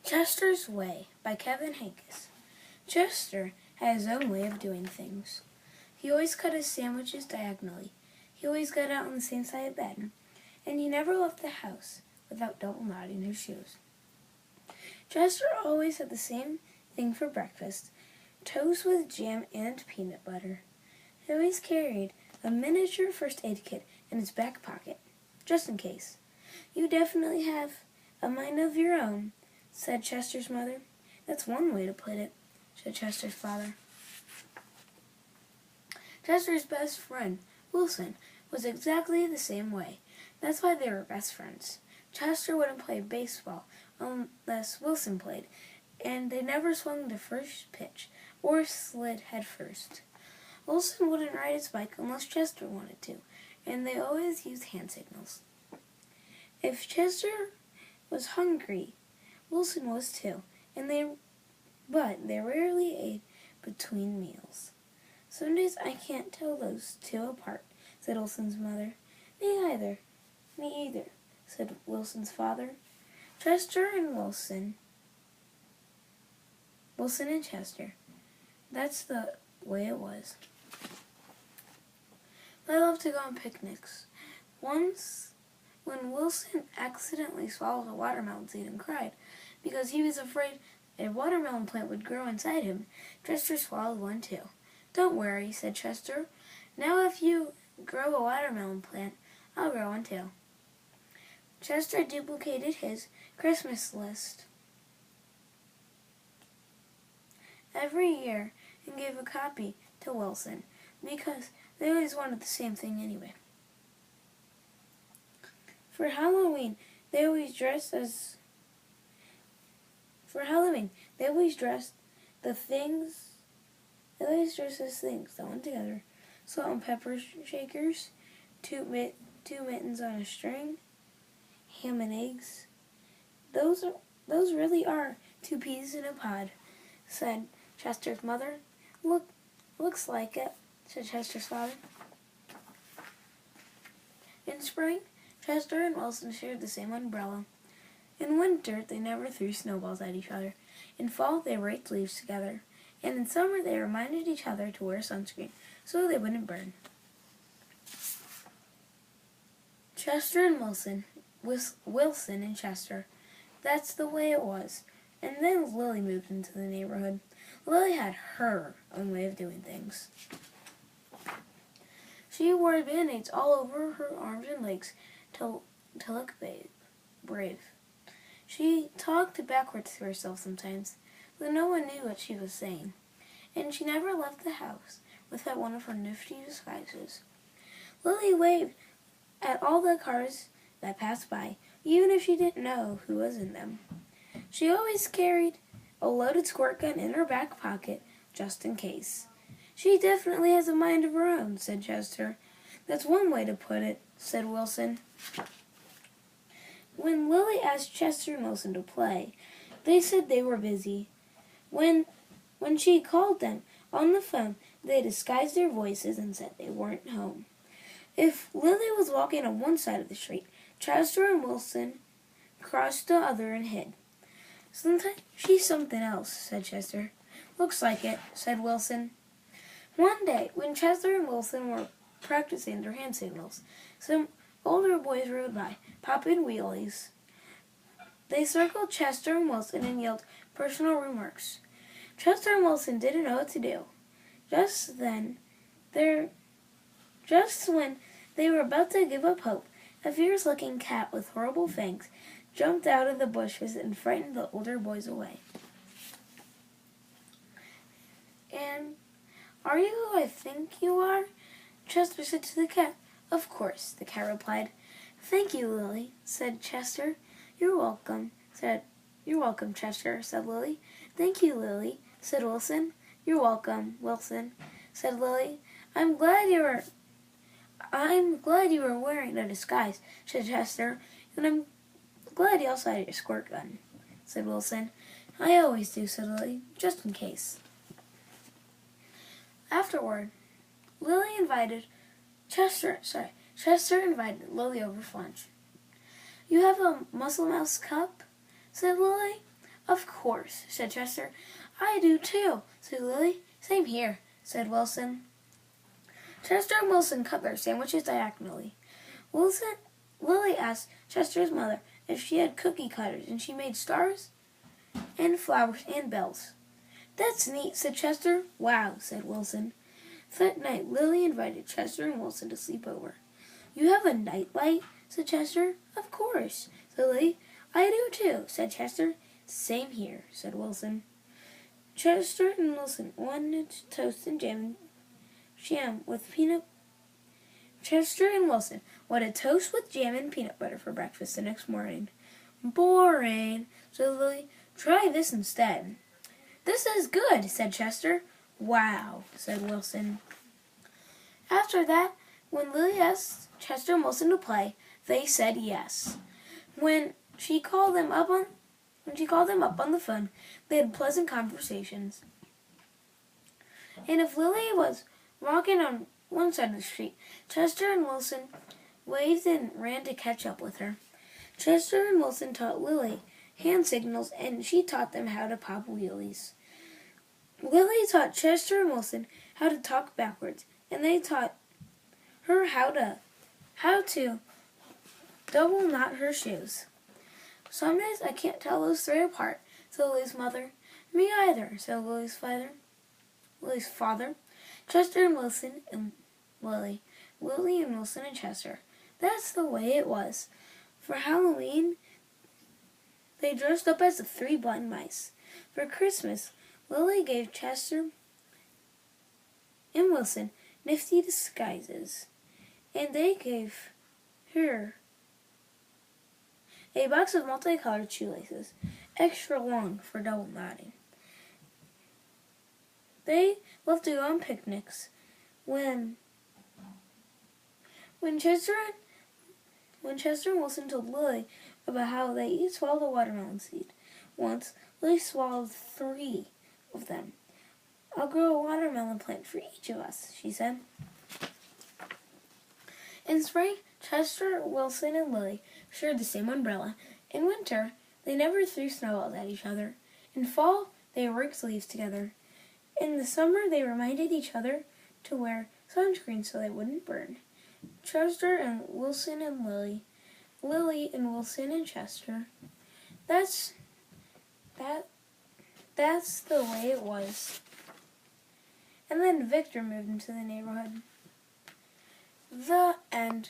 Chester's Way by Henkes. Chester had his own way of doing things. He always cut his sandwiches diagonally. He always got out on the same side of bed. And he never left the house without double knotting his shoes. Chester always had the same thing for breakfast, toast with jam and peanut butter. He always carried a miniature first aid kit in his back pocket, just in case. "You definitely have a mind of your own," said Chester's mother. "That's one way to put it," said Chester's father. Chester's best friend, Wilson, was exactly the same way. That's why they were best friends. Chester wouldn't play baseball unless Wilson played, and they never swung the first pitch or slid head first. Wilson wouldn't ride his bike unless Chester wanted to, and they always used hand signals. If Chester was hungry, Wilson was too, but they rarely ate between meals. "Some days I can't tell those two apart," said Wilson's mother. Me either," said Wilson's father. Chester and Wilson and Chester. That's the way it was. They loved to go on picnics. Once, when Wilson accidentally swallowed a watermelon seed and cried because he was afraid a watermelon plant would grow inside him, Chester swallowed one too. "Don't worry," said Chester. "Now if you grow a watermelon plant, I'll grow one too." Chester duplicated his Christmas list every year and gave a copy to Wilson because they always wanted the same thing anyway. For Halloween, they always dressed as things that went together. Salt and pepper shakers, two mittens on a string, ham and eggs. Those really are two peas in a pod," said Chester's mother. Looks like it," said Chester's father. In spring, Chester and Wilson shared the same umbrella. In winter, they never threw snowballs at each other. In fall, they raked leaves together. And in summer, they reminded each other to wear sunscreen so they wouldn't burn. Chester and Wilson and Chester. That's the way it was. And then Lily moved into the neighborhood. Lily had her own way of doing things. She wore band-aids all over her arms and legs to look brave. She talked backwards to herself sometimes, but no one knew what she was saying. And she never left the house without one of her nifty disguises. Lily waved at all the cars that passed by, even if she didn't know who was in them. She always carried a loaded squirt gun in her back pocket, just in case. "She definitely has a mind of her own," said Chester. "That's one way to put it," said Wilson. When Lily asked Chester and Wilson to play, they said they were busy. When she called them on the phone, they disguised their voices and said they weren't home. If Lily was walking on one side of the street, Chester and Wilson crossed the other and hid. "Sometimes she's something else," said Chester. "Looks like it," said Wilson. One day, when Chester and Wilson were practicing their hand signals, some older boys rode by, popping wheelies. They circled Chester and Wilson and yelled personal remarks. Chester and Wilson didn't know what to do. Just when they were about to give up hope, a fierce-looking cat with horrible fangs jumped out of the bushes and frightened the older boys away. "And are you who I think you are?" Chester said to the cat. "Of course," the cat replied. "Thank you, Lily," said Chester. You're welcome, Chester," said Lily. "Thank you, Lily," said Wilson. "You're welcome, Wilson," said Lily. I'm glad you were wearing a disguise," said Chester. "And I'm glad you also had your squirt gun," said Wilson. "I always do," said Lily, "just in case." Afterward, Chester invited Lily over for lunch. "You have a Muscle Mouse cup?" said Lily. Of course, said Chester. I do too, said Lily. Same here, said Wilson. Chester and Wilson cut their sandwiches diagonally. Lily asked Chester's mother if she had cookie cutters, and she made stars and flowers and bells. That's neat, said Chester. Wow, said Wilson. That night, Lily invited Chester and Wilson to sleep over. You have a night light, said Chester. Of course, said Lily. I do too, said Chester. Same here, said Wilson. Chester and Wilson wanted toast and jam with peanut. Chester and Wilson wanted toast with jam and peanut butter for breakfast the next morning. Boring, said Lily. Try this instead. This is good, said Chester. Wow, said Wilson. After that, when Lily asked Chester and Wilson to play, they said yes. When she called them up on the phone, they had pleasant conversations. And if Lily was walking on one side of the street, Chester and Wilson waved and ran to catch up with her. Chester and Wilson taught Lily hand signals, and she taught them how to pop wheelies. Lily taught Chester and Wilson how to talk backwards, and they taught her how to double knot her shoes. Some days I can't tell those three apart, said Lily's mother. Me either, said Lily's father. Chester and Wilson and Lily. Lily and Wilson and Chester. That's the way it was. For Halloween, they dressed up as the three blind mice. For Christmas, Lily gave Chester and Wilson nifty disguises, and they gave her a box of multicolored shoelaces, extra long for double knotting. They loved to go on picnics. When Chester and Wilson told Lily about how they each swallowed a watermelon seed. Once, Lily swallowed 3 of them. I'll grow a watermelon plant for each of us, she said. In spring, Chester, Wilson, and Lily shared the same umbrella. In winter, they never threw snowballs at each other. In fall, they raked leaves together. In the summer, they reminded each other to wear sunscreen so they wouldn't burn. Chester and Wilson and Lily. Lily and Wilson and Chester. That's the way it was. And then Victor moved into the neighborhood. The end.